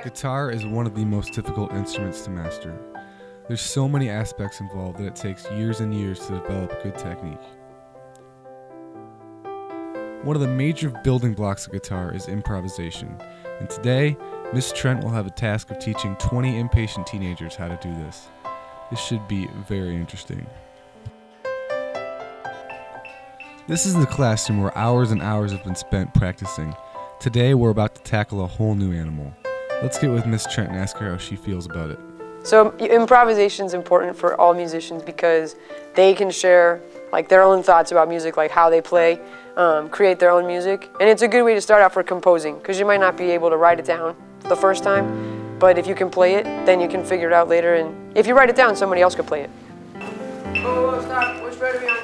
Guitar is one of the most difficult instruments to master. There's so many aspects involved that it takes years and years to develop good technique. One of the major building blocks of guitar is improvisation, and today, Miss Trent will have a task of teaching 20 impatient teenagers how to do this. This should be very interesting. This is the classroom where hours and hours have been spent practicing. Today, we're about to tackle a whole new animal. Let's get with Miss Trent and ask her how she feels about it. So improvisation is important for all musicians because they can share their own thoughts about music, like how they play, create their own music. And it's a good way to start out for composing because you might not be able to write it down the first time, but if you can play it, then you can figure it out later. And if you write it down, somebody else could play it. Oh, stop. Which fret are we on?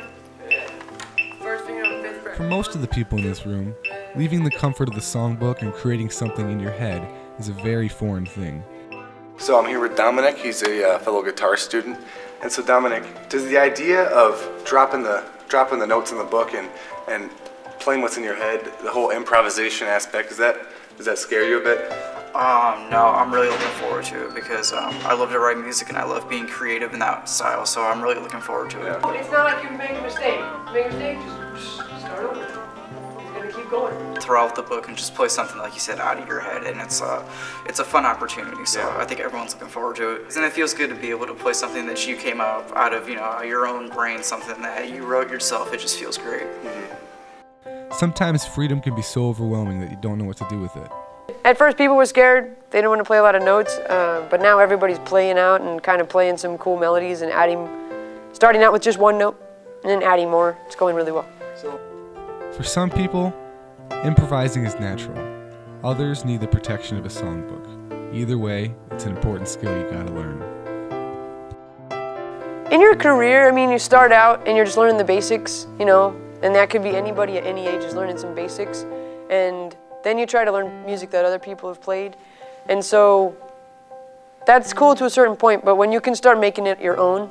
First finger on the 5th fret. For most of the people in this room, leaving the comfort of the songbook and creating something in your head is a very foreign thing. So I'm here with Dominic. He's a fellow guitar student. And so Dominic, does the idea of dropping the notes in the book and playing what's in your head, the whole improvisation aspect, does that scare you a bit? No, I'm really looking forward to it because I love to write music and I love being creative in that style, so I'm really looking forward to it. It's not like you make a mistake. Make a mistake, just start over. It's gonna keep going. Throw out the book and just play something, like you said, out of your head, and it's a fun opportunity, so I think everyone's looking forward to it. And it feels good to be able to play something that you came up out of, your own brain, something that you wrote yourself. It just feels great. Sometimes freedom can be so overwhelming that you don't know what to do with it. At first people were scared, they didn't want to play a lot of notes, but now everybody's playing out and kind of playing some cool melodies and starting out with just one note and then adding more. It's going really well. For some people, improvising is natural. Others need the protection of a songbook. Either way, it's an important skill you gotta learn. In your career, you start out and you're just learning the basics, and that could be anybody at any age is learning some basics. And then you try to learn music that other people have played. And so that's cool to a certain point, but when you can start making it your own,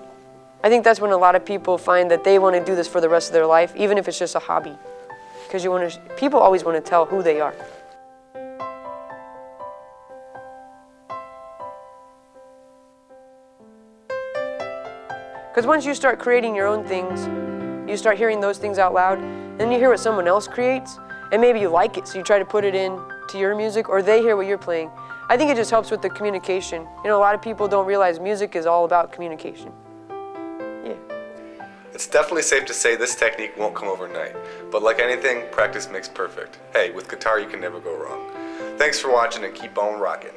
I think that's when a lot of people find that they want to do this for the rest of their life, even if it's just a hobby. Because people always want to tell who they are. Because once you start creating your own things, you start hearing those things out loud, then you hear what someone else creates, and maybe you like it, so you try to put it in to your music, or they hear what you're playing. I think it just helps with the communication. A lot of people don't realize music is all about communication. Yeah. It's definitely safe to say this technique won't come overnight, but like anything, practice makes perfect. Hey, with guitar you can never go wrong. Thanks for watching and keep on rocking.